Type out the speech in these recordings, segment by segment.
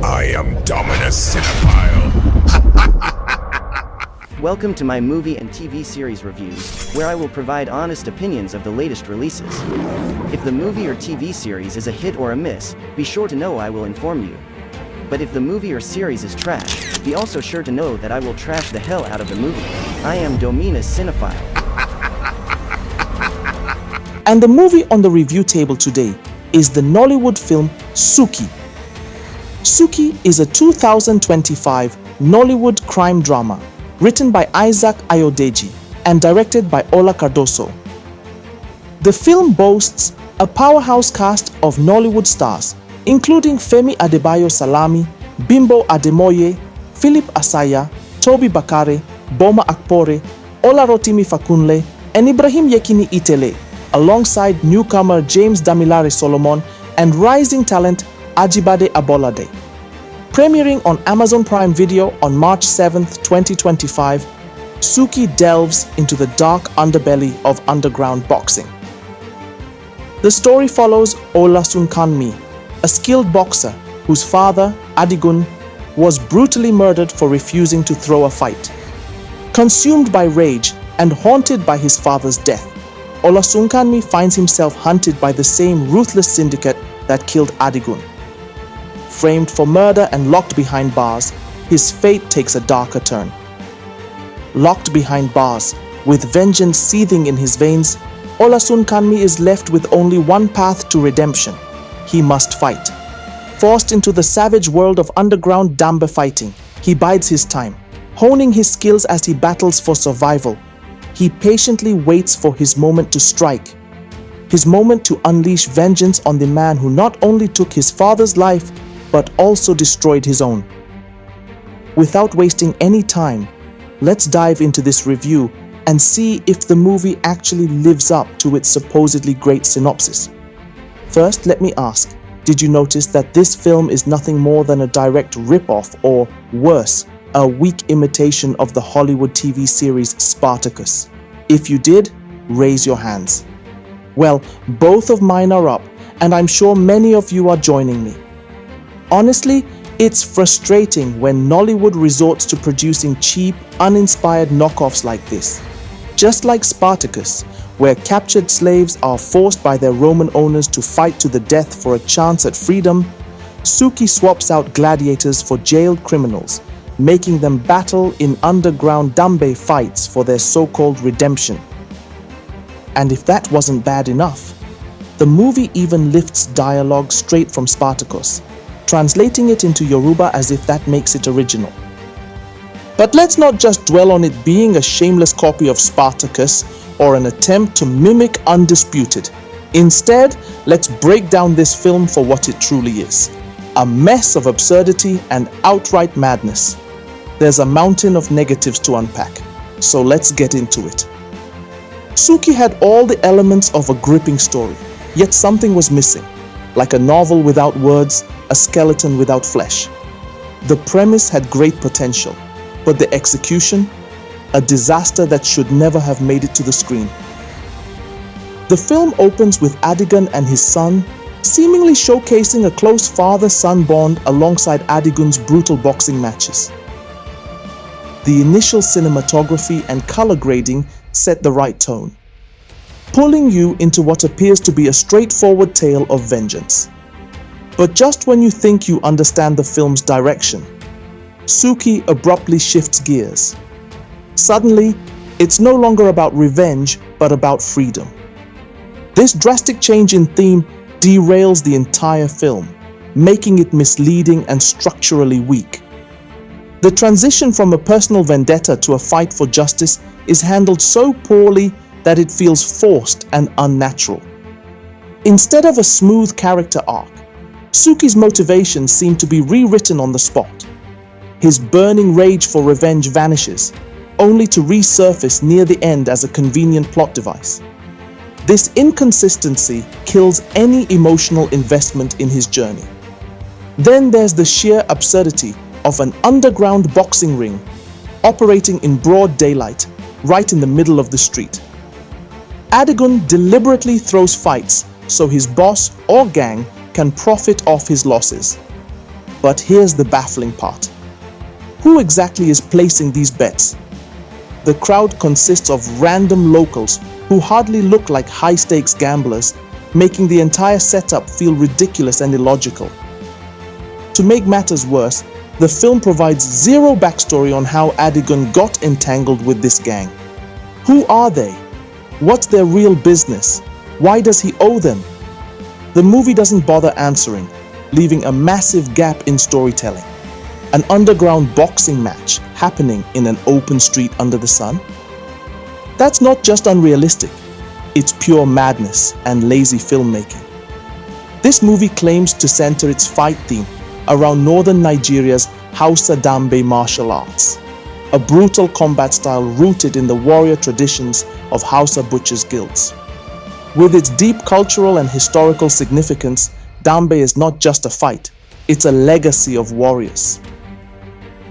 I am Dominus Cinephile. Welcome to my movie and TV series reviews, where I will provide honest opinions of the latest releases. If the movie or TV series is a hit or a miss, be sure to know I will inform you. But if the movie or series is trash, be also sure to know that I will trash the hell out of the movie. I am Dominus Cinephile. And the movie on the review table today is the Nollywood film SUKY. SUKY is a 2025 Nollywood crime drama written by Isaac Ayodeji and directed by Ola Cardoso. The film boasts a powerhouse cast of Nollywood stars, including Femi Adebayo Salami, Bimbo Ademoye, Asaya, Tobi Bakare, Boma Akpore, Olarotimi Fakunle, and Ibrahim Yekini Itele, alongside newcomer James Damilare Solomon and rising talent Ajibade Abolade. Premiering on Amazon Prime Video on March 7th, 2025, SUKY delves into the dark underbelly of underground boxing. The story follows Olarotimi, a skilled boxer whose father, Adigun, was brutally murdered for refusing to throw a fight. Consumed by rage and haunted by his father's death, Olarotimi finds himself hunted by the same ruthless syndicate that killed Adigun. Framed for murder and locked behind bars, his fate takes a darker turn. Locked behind bars, with vengeance seething in his veins, Olarotimi is left with only one path to redemption. He must fight. Forced into the savage world of underground Dambe fighting, he bides his time, honing his skills as he battles for survival. He patiently waits for his moment to strike, his moment to unleash vengeance on the man who not only took his father's life, but also destroyed his own. Without wasting any time, let's dive into this review and see if the movie actually lives up to its supposedly great synopsis. First, let me ask, did you notice that this film is nothing more than a direct rip-off, or worse, a weak imitation of the Hollywood TV series Spartacus? If you did, raise your hands. Well, both of mine are up, and I'm sure many of you are joining me. Honestly, it's frustrating when Nollywood resorts to producing cheap, uninspired knockoffs like this. Just like Spartacus, where captured slaves are forced by their Roman owners to fight to the death for a chance at freedom, SUKY swaps out gladiators for jailed criminals, making them battle in underground Dambe fights for their so-called redemption. And if that wasn't bad enough, the movie even lifts dialogue straight from Spartacus, translating it into Yoruba as if that makes it original. But let's not just dwell on it being a shameless copy of Spartacus or an attempt to mimic Undisputed. Instead, let's break down this film for what it truly is: a mess of absurdity and outright madness. There's a mountain of negatives to unpack, so let's get into it. SUKY had all the elements of a gripping story, yet something was missing, like a novel without words, a skeleton without flesh. The premise had great potential, but the execution, a disaster that should never have made it to the screen. The film opens with Adigun and his son seemingly showcasing a close father-son bond alongside Adigun's brutal boxing matches. The initial cinematography and color grading set the right tone, pulling you into what appears to be a straightforward tale of vengeance. But just when you think you understand the film's direction, SUKY abruptly shifts gears. Suddenly, it's no longer about revenge, but about freedom. This drastic change in theme derails the entire film, making it misleading and structurally weak. The transition from a personal vendetta to a fight for justice is handled so poorly that it feels forced and unnatural. Instead of a smooth character arc, SUKY's motivations seem to be rewritten on the spot. His burning rage for revenge vanishes, only to resurface near the end as a convenient plot device. This inconsistency kills any emotional investment in his journey. Then there's the sheer absurdity of an underground boxing ring operating in broad daylight, right in the middle of the street. Adigun deliberately throws fights so his boss or gang can profit off his losses. But here's the baffling part. Who exactly is placing these bets? The crowd consists of random locals who hardly look like high-stakes gamblers, making the entire setup feel ridiculous and illogical. To make matters worse, the film provides zero backstory on how Adigun got entangled with this gang. Who are they? What's their real business? Why does he owe them? The movie doesn't bother answering, leaving a massive gap in storytelling. An underground boxing match happening in an open street under the sun? That's not just unrealistic, it's pure madness and lazy filmmaking. This movie claims to center its fight theme around northern Nigeria's Hausa Dambe martial arts, a brutal combat style rooted in the warrior traditions of Hausa butchers' guilds. With its deep cultural and historical significance, Dambe is not just a fight, it's a legacy of warriors.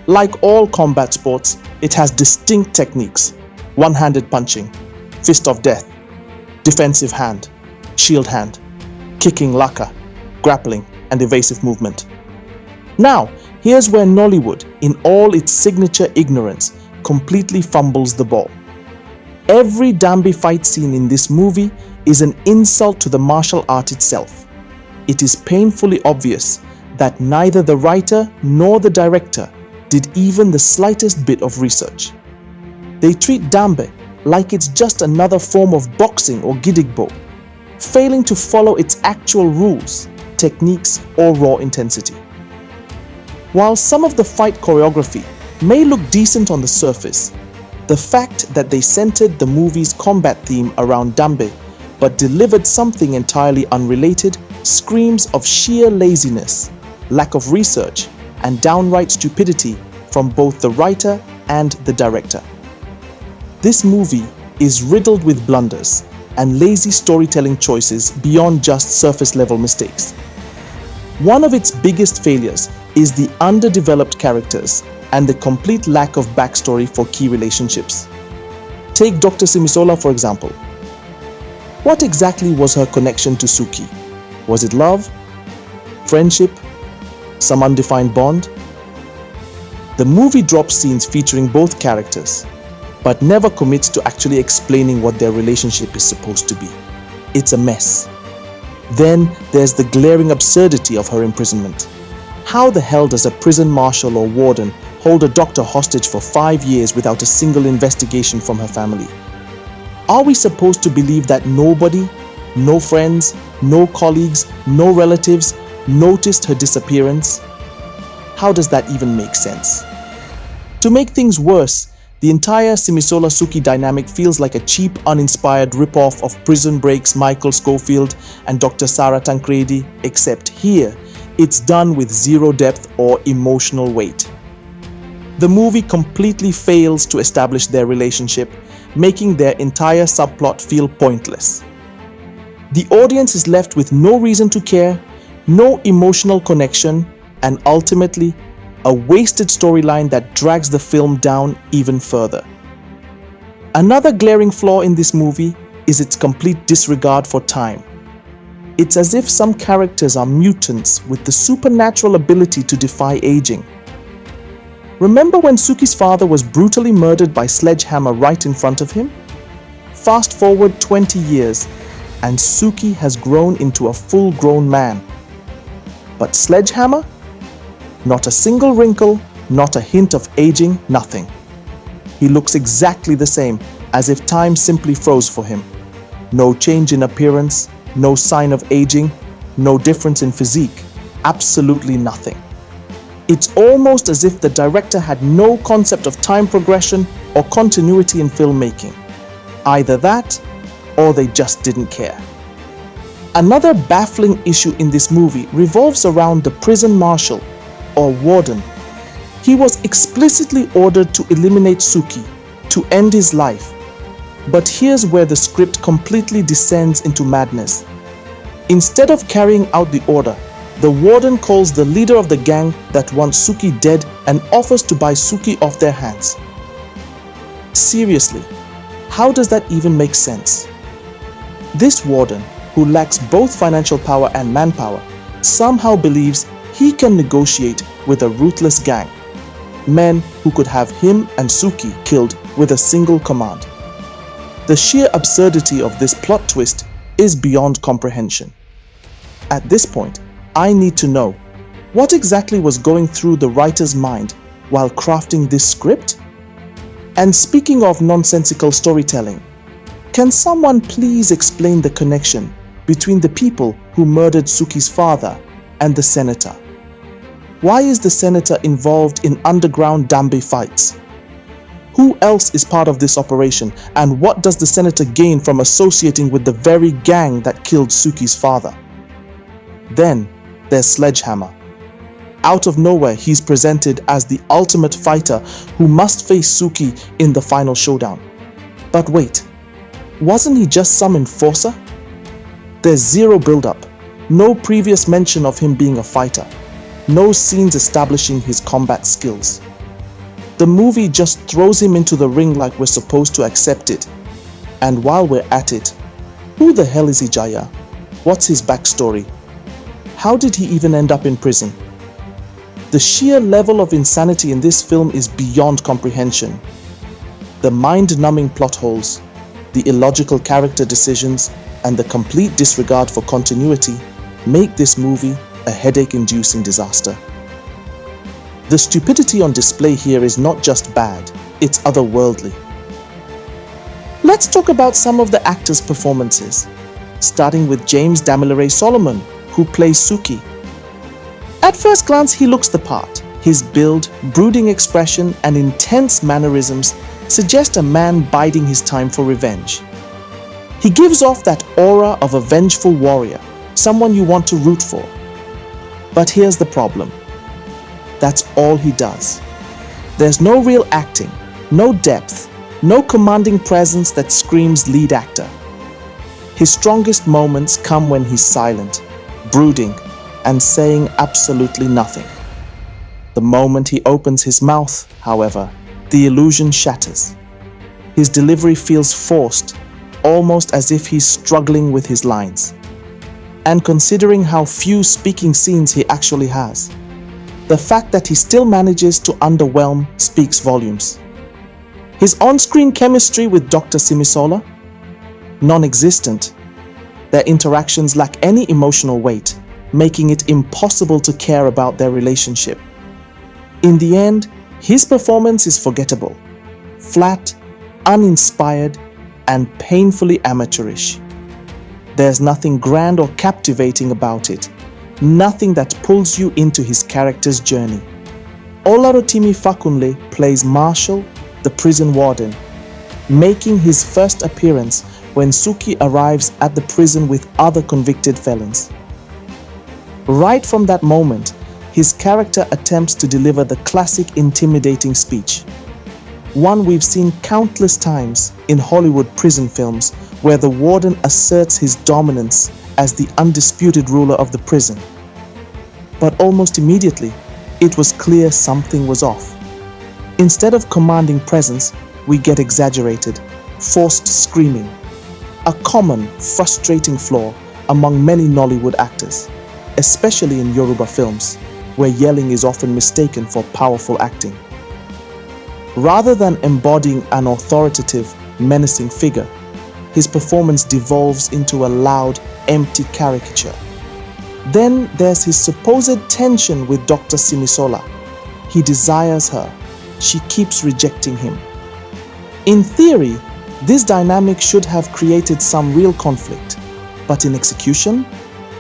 Like all combat sports, it has distinct techniques: one-handed punching, fist of death, defensive hand, shield hand, kicking laka, grappling, and evasive movement. Now, here's where Nollywood, in all its signature ignorance, completely fumbles the ball. Every Dambe fight scene in this movie is an insult to the martial art itself. It is painfully obvious that neither the writer nor the director did even the slightest bit of research. They treat Dambe like it's just another form of boxing or gidigbo, failing to follow its actual rules, techniques, or raw intensity. While some of the fight choreography may look decent on the surface, the fact that they centered the movie's combat theme around Dambe but delivered something entirely unrelated screams of sheer laziness, lack of research, and downright stupidity from both the writer and the director. This movie is riddled with blunders and lazy storytelling choices beyond just surface-level mistakes. One of its biggest failures is the underdeveloped characters and the complete lack of backstory for key relationships. Take Dr. Simisola for example. What exactly was her connection to Suki? Was it love? Friendship? Some undefined bond? The movie drops scenes featuring both characters, but never commits to actually explaining what their relationship is supposed to be. It's a mess. Then there's the glaring absurdity of her imprisonment. How the hell does a prison marshal or warden hold a doctor hostage for 5 years without a single investigation from her family? Are we supposed to believe that nobody, no friends, no colleagues, no relatives noticed her disappearance? How does that even make sense? To make things worse, the entire Simisola Suki dynamic feels like a cheap, uninspired rip-off of Prison Break's Michael Scofield and Dr. Sarah Tancredi, except here, it's done with zero depth or emotional weight. The movie completely fails to establish their relationship, making their entire subplot feel pointless. The audience is left with no reason to care, no emotional connection, and ultimately, a wasted storyline that drags the film down even further. Another glaring flaw in this movie is its complete disregard for time. It's as if some characters are mutants with the supernatural ability to defy aging. Remember when Suki's father was brutally murdered by sledgehammer right in front of him? Fast forward 20 years, and Suki has grown into a full-grown man. But sledgehammer? Not a single wrinkle, not a hint of aging, nothing. He looks exactly the same, as if time simply froze for him. No change in appearance, no sign of aging, no difference in physique, absolutely nothing. It's almost as if the director had no concept of time progression or continuity in filmmaking. Either that, or they just didn't care. Another baffling issue in this movie revolves around the prison marshal, or warden. He was explicitly ordered to eliminate Suki, to end his life. But here's where the script completely descends into madness. Instead of carrying out the order, the warden calls the leader of the gang that wants Suki dead and offers to buy Suki off their hands. Seriously, how does that even make sense? This warden, who lacks both financial power and manpower, somehow believes he can negotiate with a ruthless gang, men who could have him and Suki killed with a single command. The sheer absurdity of this plot twist is beyond comprehension. At this point, I need to know, what exactly was going through the writer's mind while crafting this script? And speaking of nonsensical storytelling, can someone please explain the connection between the people who murdered Suki's father and the senator? Why is the senator involved in underground Dambe fights? Who else is part of this operation, and what does the senator gain from associating with the very gang that killed Suki's father? Then there's Sledgehammer. Out of nowhere, he's presented as the ultimate fighter who must face Suki in the final showdown. But wait, wasn't he just some enforcer? There's zero build-up, no previous mention of him being a fighter, no scenes establishing his combat skills. The movie just throws him into the ring like we're supposed to accept it. And while we're at it, who the hell is Ijaya? What's his backstory? How did he even end up in prison? The sheer level of insanity in this film is beyond comprehension. The mind-numbing plot holes, the illogical character decisions, and the complete disregard for continuity make this movie a headache-inducing disaster. The stupidity on display here is not just bad, it's otherworldly. Let's talk about some of the actors' performances, starting with James Damilare Solomon, who plays Suki. At first glance, he looks the part. His build, brooding expression, and intense mannerisms suggest a man biding his time for revenge. He gives off that aura of a vengeful warrior, someone you want to root for. But here's the problem. That's all he does. There's no real acting, no depth, no commanding presence that screams lead actor. His strongest moments come when he's silent, brooding, and saying absolutely nothing. The moment he opens his mouth, however, the illusion shatters. His delivery feels forced, almost as if he's struggling with his lines. And considering how few speaking scenes he actually has, the fact that he still manages to underwhelm speaks volumes. His on-screen chemistry with Dr. Simisola? Non-existent. Their interactions lack any emotional weight, making it impossible to care about their relationship. In the end, his performance is forgettable, flat, uninspired, and painfully amateurish. There's nothing grand or captivating about it, nothing that pulls you into his character's journey. Olarotimi Fakunle plays Marshall, the prison warden, making his first appearance when Suki arrives at the prison with other convicted felons. Right from that moment, his character attempts to deliver the classic intimidating speech, one we've seen countless times in Hollywood prison films where the warden asserts his dominance as the undisputed ruler of the prison. But almost immediately, it was clear something was off. Instead of commanding presence, we get exaggerated, forced screaming, a common, frustrating flaw among many Nollywood actors, especially in Yoruba films, where yelling is often mistaken for powerful acting. Rather than embodying an authoritative, menacing figure, his performance devolves into a loud, empty caricature. Then there's his supposed tension with Dr. Simisola. He desires her. She keeps rejecting him. In theory, this dynamic should have created some real conflict, but in execution,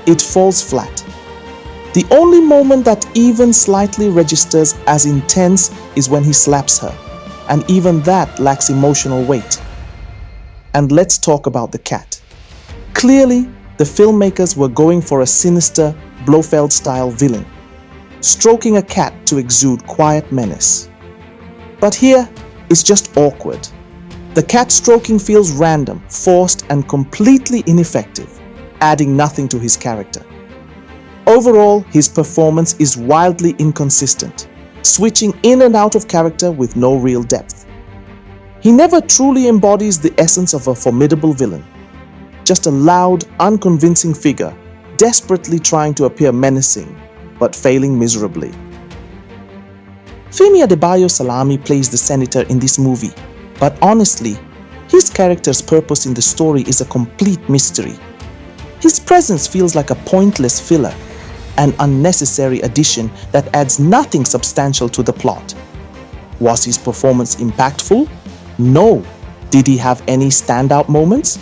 it falls flat. The only moment that even slightly registers as intense is when he slaps her, and even that lacks emotional weight. And let's talk about the cat. Clearly, the filmmakers were going for a sinister, Blofeld-style villain, stroking a cat to exude quiet menace. But here, it's just awkward. The cat stroking feels random, forced, and completely ineffective, adding nothing to his character. Overall, his performance is wildly inconsistent, switching in and out of character with no real depth. He never truly embodies the essence of a formidable villain, just a loud, unconvincing figure, desperately trying to appear menacing, but failing miserably. Femi Adebayo Salami plays the senator in this movie, but honestly, his character's purpose in the story is a complete mystery. His presence feels like a pointless filler, an unnecessary addition that adds nothing substantial to the plot. Was his performance impactful? No. Did he have any standout moments?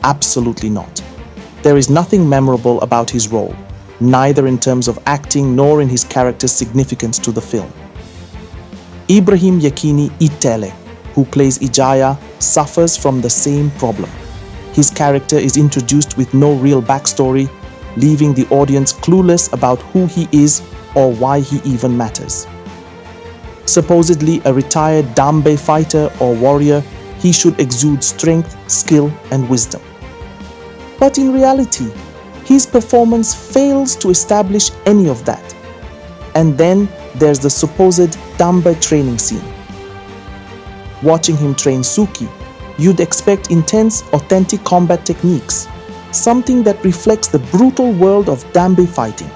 Absolutely not. There is nothing memorable about his role, neither in terms of acting nor in his character's significance to the film. Ibrahim Yekini Itele, who plays Ijaya, suffers from the same problem. His character is introduced with no real backstory, leaving the audience clueless about who he is or why he even matters. Supposedly a retired Dambe fighter or warrior, he should exude strength, skill, and wisdom. But in reality, his performance fails to establish any of that. And then there's the supposed Dambe training scene. Watching him train Suki, you'd expect intense, authentic combat techniques, something that reflects the brutal world of Dambe fighting.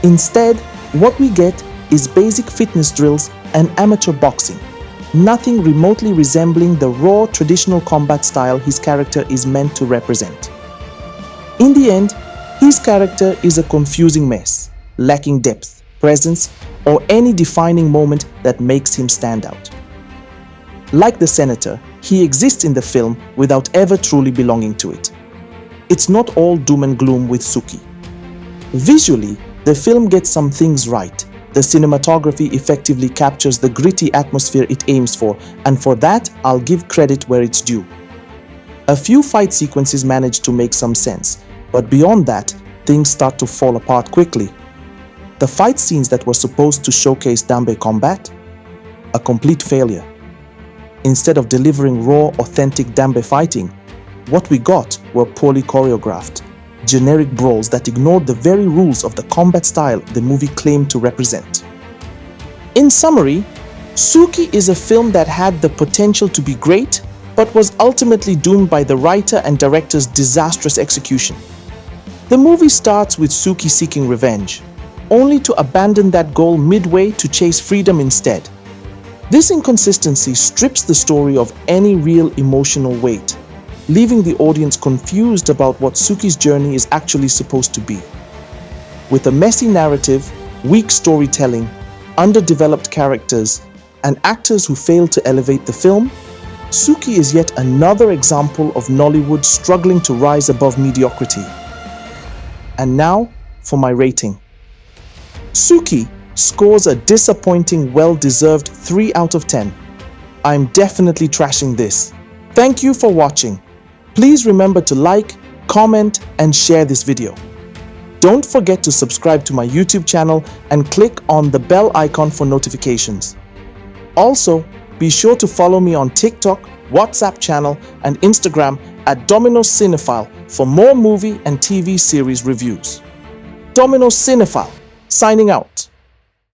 Instead, what we get is basic fitness drills and amateur boxing, nothing remotely resembling the raw traditional combat style his character is meant to represent. In the end, his character is a confusing mess, lacking depth, presence, or any defining moment that makes him stand out. Like the senator, he exists in the film without ever truly belonging to it. It's not all doom and gloom with Suki. Visually, the film gets some things right. The cinematography effectively captures the gritty atmosphere it aims for, and for that, I'll give credit where it's due. A few fight sequences manage to make some sense, but beyond that, things start to fall apart quickly. The fight scenes that were supposed to showcase Dambe combat? A complete failure. Instead of delivering raw, authentic Dambe fighting, what we got were poorly choreographed, generic brawls that ignored the very rules of the combat style the movie claimed to represent. In summary, Suki is a film that had the potential to be great, but was ultimately doomed by the writer and director's disastrous execution. The movie starts with Suki seeking revenge, only to abandon that goal midway to chase freedom instead. This inconsistency strips the story of any real emotional weight, leaving the audience confused about what Suki's journey is actually supposed to be. With a messy narrative, weak storytelling, underdeveloped characters, and actors who fail to elevate the film, Suki is yet another example of Nollywood struggling to rise above mediocrity. And now for my rating. Suki scores a disappointing, well-deserved 3 out of 10. I'm definitely trashing this. Thank you for watching. Please remember to like, comment, and share this video. Don't forget to subscribe to my YouTube channel and click on the bell icon for notifications. Also, be sure to follow me on TikTok, WhatsApp channel, and Instagram at Domino's Cinephile for more movie and TV series reviews. Domino's Cinephile, signing out.